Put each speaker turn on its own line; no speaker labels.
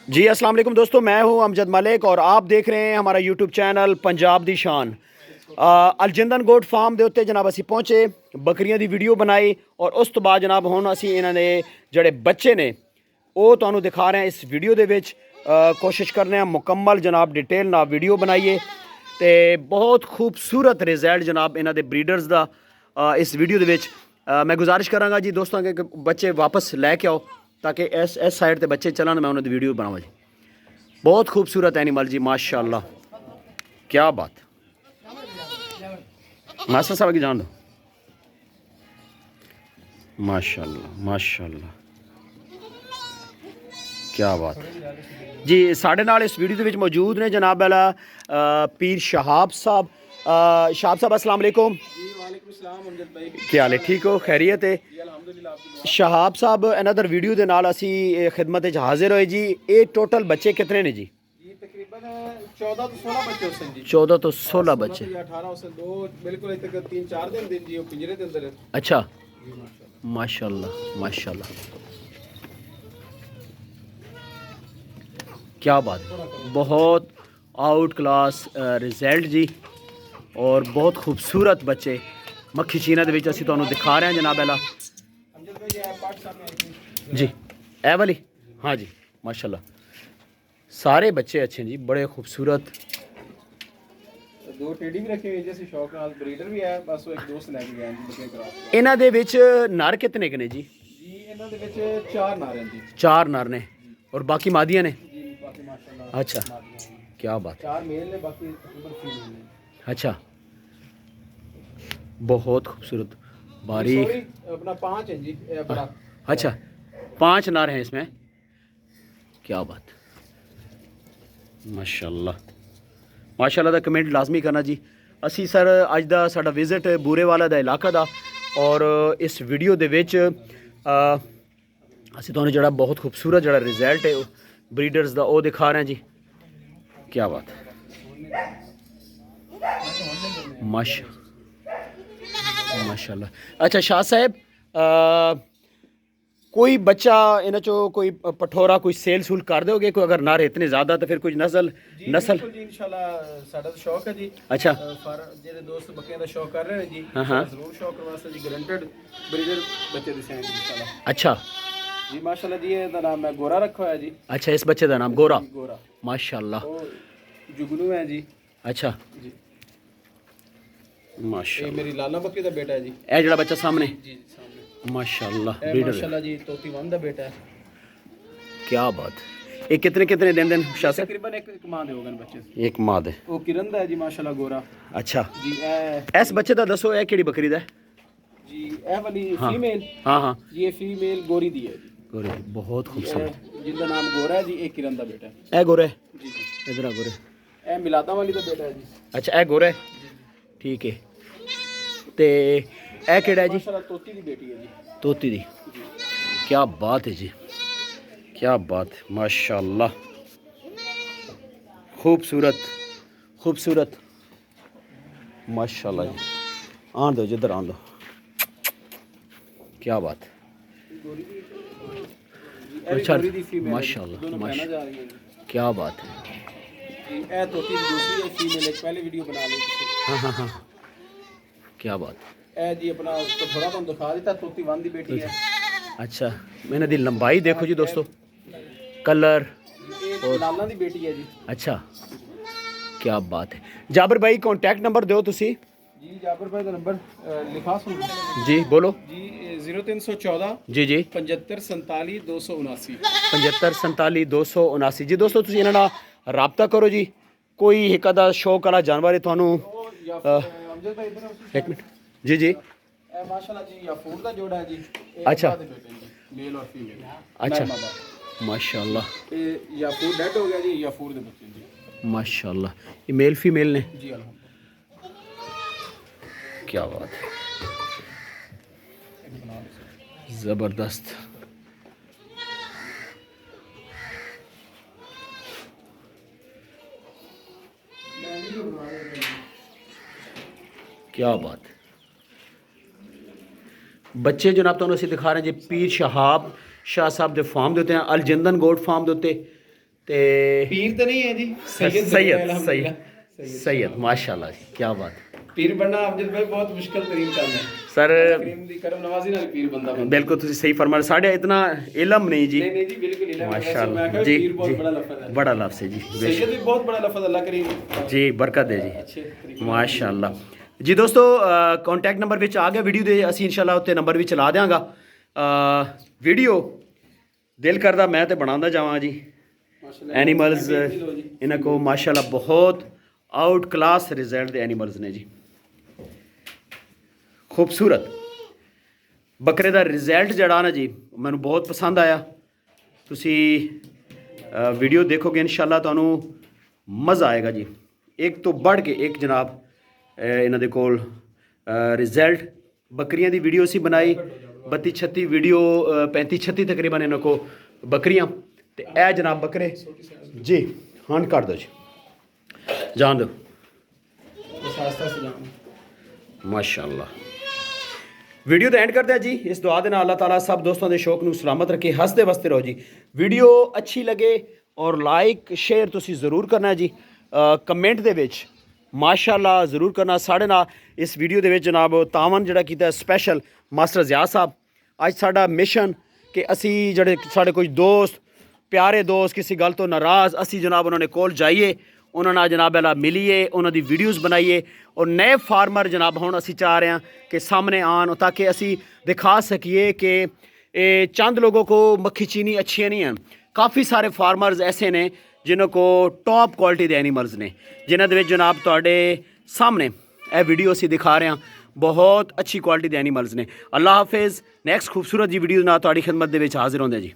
जी अस्सलाम वालेकुम दोस्तों, मैं हूं अमजद मलिक और आप देख रहे हैं हमारा यूट्यूब चैनल पंजाब दी शान। अलजिंदन गोट फार्म ਦੇ ਉੱਤੇ जनाब ਅਸੀਂ ਪਹੁੰਚੇ, ਬੱਕਰੀਆਂ ਦੀ ਵੀਡੀਓ ਬਣਾਈ ਔਰ ਉਸ ਤੋਂ ਬਾਅਦ ਜਨਾਬ ਹੁਣ ਅਸੀਂ ਇਹਨਾਂ ਦੇ ਜਿਹੜੇ ਬੱਚੇ ਨੇ ਉਹ ਤੁਹਾਨੂੰ ਦਿਖਾ ਰਹੇ ਹਾਂ ਇਸ ਵੀਡੀਓ ਦੇ ਵਿੱਚ। ਕੋਸ਼ਿਸ਼ ਕਰਨੇ ਆ ਮੁਕੰਮਲ ਜਨਾਬ ਡਿਟੇਲ ਨਾਲ ਵੀਡੀਓ ਬਣਾਈਏ ਤੇ ਬਹੁਤ ਖੂਬਸੂਰਤ ਰਿਜ਼ਲਟ ਜਨਾਬ ਇਹਨਾਂ ਦੇ ਬਰੀਡਰਸ ਦਾ ਇਸ ਵੀਡੀਓ ਦੇ ਵਿੱਚ। ਮੈਂ ਗੁਜ਼ਾਰਿਸ਼ ਕਰਾਂਗਾ ਜੀ ਦੋਸਤਾਂ ਕਿ ਬੱਚੇ ਵਾਪਸ ਲੈ ਕੇ ਆਓ ताकि इस साइड पे बच्चे चलान मैं उन्होंने वीडियो बनावा जी। बहुत खूबसूरत एनिमल जी, माशाल्लाह, क्या बात। मास्टर साहब की जान दो, माशाल्लाह माशाल्लाह, क्या बात जी। साढ़े नाल इस वीडियो के मौजूद ने जनाब वाला पीर शहाब साहब। शहाब साहब अस्सलाम वालेकुम। क्या हाल है, ठीक हो, खैरियत है? शहाब साहब अनदर वीडियो के नाल असी खिदमत हाजिर होए जी। ये टोटल बच्चे कितने ने जी?
तकरीबन 14 तो 16 बच्चे होते हैं जी।
14 तो 16 बच्चे,
18 से 2 बिल्कुल 3-4 दिन जी वो पिंजरे के अंदर।
अच्छा, माशाल्लाह माशाल्लाह, क्या बात। बहुत आउट क्लास रिजल्ट जी और बहुत खूबसूरत बच्चे मक्खी चीना दे विच असीं तुहानूं दिखा रहे हैं जनाब अला जी। ए वाली, हाँ जी, माशाल्लाह सारे बच्चे अच्छे हैं जी, बड़े खूबसूरत।
दो टेडी भी रखे हुए जैसे शौक नाल, ब्रीडर भी है, बस वो एक दोस्त लेके गया जी बकरे करा।
इन्हां दे विच नर कितने के ने जी?
जी इन्हां दे विच 4 नर हैं जी।
4 नर ने और बाकी मादियां ने?
जी बाकी माशाल्लाह।
अच्छा, क्या बात।
4 मेल ने, बाकी तकरीबन फीमेल ने।
अच्छा, बहुत खूबसूरत बारीक।
अपना 5 है जी ये बड़ा।
अच्छा, 5 नर हैं इसमें, क्या बात, माशाल्लाह माशाल्लाह। दा कमेंट लाजमी करना जी। असी सर अज दा साडा विजिट बूरे वाला दा इलाका दा और इस वीडियो दे विच असी तुहानूं जिहड़ा बहुत खूबसूरत जिहड़ा रिजल्ट है ब्रीडर्स दा वो दिखा रहे हैं जी, क्या बात, माशाल्लाह। अच्छा शाह साहब, कोई बच्चा इन्हां चो कोई पठोरा कोई सेल सूल कर दोगे? कोई अगर नर इतने ज़्यादा तो फिर कुछ नस्ल
जी इंशाल्लाह साडा तो शौक है जी।
अच्छा,
जेडे दोस्त बकरियां दा शौक कर रहे हैं जी,
हाँ
जरूर शौक करवास्ते जी गारंटेड ब्रीडर बच्चे दिसे हैं इंशाल्लाह।
अच्छा
जी माशाल्लाह जी। ये नाम मैं गोरा रखा है जी।
अच्छा, इस बच्चे का नाम गोरा,
गोरा
माशाल्लाह।
जुगनू है जी।
अच्छा
जी,
माशाल्लाह।
ये मेरी लाला बकरी का बेटा है जी।
ए जिहड़ा बच्चा सामने,
जी सामने
माशाल्लाह
ए
ब्रीडर,
माशाल्लाह जी तोती वन का बेटा है।
क्या बात। ये कितने कितने दिन शाह साहब?
तकरीबन एक माह दे होगन बच्चे।
एक माह दे।
वो किरण दा है जी माशाल्लाह गोरा।
अच्छा
जी
इस बच्चे का दसो ए केड़ी बकरी दा है
जी? ए वाली
हाँ
फीमेल।
हाँ हाँ,
ये फीमेल गोरी दी है जी।
गोरे, बहुत खूबसूरत।
जिनका नाम गोरा है जी, एक किरण दा बेटा है
ए गोरे,
जी। जी
इधर आ गोरे।
ए मिलादा वाली का बेटा है जी।
अच्छा ए गोरे, ठीक है। ते ए केड़ा है जी?
माशाल्लाह तोती की बेटी है जी।
तोती दी, क्या बात है जी, क्या बात, माशाल्लाह, खूबसूरत खूबसूरत, माशाल्लाह जी। आन दो जिधर आन दो, क्या बात। अच्छा माशाल्लाह माशाल्लाह, क्या बात है
जी। ए तोती की दूसरी है फीमेल, एक पहले वीडियो बना ली थी।
हाँ हाँ हाँ, क्या बात।
ए जी अपना तो थोड़ा तो दिखा देता, तोती वन दी बेटी है।
अच्छा, मैंने दी लंबाई देखो जी दोस्तों, कलर
और लाला दी बेटी है जी।
अच्छा, क्या बात है। जाबिर भाई कॉन्टैक्ट नंबर दो तुसी
जी। जाबिर भाई का नंबर लिखा सुन
जी, बोलो
जी। 0314
जी जी
75 47 279
75 47 279 जी। दोस्तों तुसी इन्हां नाल राबता करो जी। कोई एक आधा शौक वाला जानवर है तुहानूं।
अमजद भाई इधर
एक मिनट जी जी।
ए माशाल्लाह जी याफूर दा जोड़ा है जी।
अच्छा।
मेल और फीमेल।
अच्छा माशाल्लाह,
ये याफूर डेड हो गया जी, याफूर दे बच्चे जी
माशाल्लाह। ये मेल फीमेल ने,
जी अल्हम्दुलिल्लाह।
क्या बात है, ज़बरदस्त। क्या बात। बच्चे जनाब तुहानूं असीं दिखा रहे हैं जी पीर शहाब शाह साहब के फार्म के उत्ते अलजिंदन गोट फार्म के उत्ते ਤੇ
ਪੀਰ ਤਾਂ ਨਹੀਂ ਹੈ ਜੀ, ਸੈयद
सैयद माशाल्लाह जी, क्या बात।
ਪੀਰ ਬਣਨਾ ਅਮਜਦ ਭਾਈ ਬਹੁਤ ਮੁਸ਼ਕਲ ਤਰੀਨ ਕੰਮ ਹੈ
सर
ਕਰੀਮ ਦੀ ਕਰਮ ਨਵਾਜ਼ੀ ਨਾਲ ਪੀਰ ਬੰਦਾ ਬਣਦਾ।
बिल्कुल तुसी सही फरमा रहे, साढ़े इतना इलम नहीं जी।
नहीं नहीं जी बिल्कुल नहीं,
माशाल्लाह
मैं
जी
पीर बहुत
जी,
बड़ा लफ्ज़ है,
बड़ा लफ्ज़ है जी,
सैयद भी बहुत बड़ा लफ्ज़, अल्लाह करीम
जी बरकत दे जी,
अच्छे तरीके
माशाल्लाह जी। दोस्तों कॉन्टैक्ट नंबर विच आ गया वीडियो दे, असी इंशाल्लाह उत्ते नंबर भी चला देंगा। वीडियो दिल करदा मैं ते बनांदा जावां जी।
माशाल्लाह
एनिमल्स इन्हां को माशाल्लाह बहुत आउट क्लास रिजल्ट दे एनिमल्स ने जी, खूबसूरत बकरे ਦਾ ਰਿਜ਼ਲਟ ਜਿਹੜਾ ਨਾ ਜੀ ਮੈਨੂੰ ਬਹੁਤ ਪਸੰਦ ਆਇਆ। ਤੁਸੀਂ ਵੀਡੀਓ ਦੇਖੋਗੇ ਇਨਸ਼ਾਅੱਲਾ ਤੁਹਾਨੂੰ ਮਜ਼ਾ ਆਏਗਾ ਜੀ। ਇੱਕ ਤੋਂ ਵੱਧ ਕੇ ਇੱਕ ਜਨਾਬ ਇਹਨਾਂ ਦੇ ਕੋਲ ਰਿਜ਼ਲਟ ਬੱਕਰੀਆਂ ਦੀ ਵੀਡੀਓ ਸੀ ਬਣਾਈ 32 36 ਵੀਡੀਓ 35 36 ਤਕਰੀਬਨ ਇਹਨਾਂ ਕੋ ਬੱਕਰੀਆਂ ਤੇ ਇਹ ਜਨਾਬ ਬੱਕਰੇ ਜੀ ਹੰਡ ਕਰ ਦਿਓ ਜੀ, ਜਾਣ ਦਿਓ
बस आस्ता से जाऊँ।
ਮਾਸ਼ਾਅੱਲਾ। ਵੀਡੀਓ ਦਾ ਐਂਡ ਕਰਦੇ ਆ ਜੀ ਇਸ ਦੁਆ ਦੇ ਨਾਲ ਅੱਲਾਹ ਤਾਲਾ ਸਭ ਦੋਸਤਾਂ ਦੇ ਸ਼ੌਕ ਨੂੰ ਸਲਾਮਤ ਰੱਖੇ, ਹੱਸਦੇ ਵਸਦੇ ਰਹੋ ਜੀ। ਵੀਡੀਓ ਅੱਛੀ ਲੱਗੇ ਔਰ ਲਾਈਕ ਸ਼ੇਅਰ ਤੁਸੀਂ ਜ਼ਰੂਰ ਕਰਨਾ ਜੀ, ਕਮੈਂਟ ਦੇ ਵਿੱਚ ਮਾਸ਼ਾਅੱਲਾ ਜ਼ਰੂਰ ਕਰਨਾ। ਸਾਡੇ ਨਾਲ ਇਸ ਵੀਡੀਓ ਦੇ ਵਿੱਚ ਜਨਾਬ ਤਾਵਨ ਜਿਹੜਾ ਕੀਤਾ ਸਪੈਸ਼ਲ ਮਾਸਟਰ ਜ਼ਿਆ ਸਾਹਿਬ। ਅੱਜ ਸਾਡਾ ਮਿਸ਼ਨ ਕਿ ਅਸੀਂ ਜਿਹੜੇ ਸਾਡੇ ਕੁਝ ਦੋਸਤ ਪਿਆਰੇ ਦੋਸਤ ਕਿਸੇ ਗੱਲ ਤੋਂ ਨਾਰਾਜ਼, ਅਸੀਂ ਜਨਾਬ ਉਹਨਾਂ ਦੇ ਕੋਲ ਜਾਈਏ, ਉਹਨਾਂ ਨਾਲ ਜਨਾਬ ਅੱਲਾ ਮਿਲੀਏ, ਉਹਨਾਂ ਦੀ ਵੀਡੀਓਜ਼ ਬਣਾਈਏ ਔਰ ਨए ਫਾਰਮਰ ਜਨਾਬ ਹੁਣ ਅਸੀਂ ਚਾਹ ਰਹੇ ਹਾਂ ਕਿ ਸਾਹਮਣੇ ਆਣ ताकि ਅਸੀਂ दिखा सकिए कि चंद लोगों को मक्खी चीनी अच्छी नहीं है। काफ़ी सारे फार्मर्स ऐसे ने जिन्हों को टॉप क्वालिटी के एनिमल्स ने जिन्हों के जनाब तुहाडे सामने यह वीडियो असी दिखा रहे हैं, बहुत अच्छी क्वालिटी के एनिमल्स ने। अल्लाह हाफिज़, नैक्सट खूबसूरत जी वीडियो नाल तुहाडी खिदमत दे विच हाजिर होंदे जी।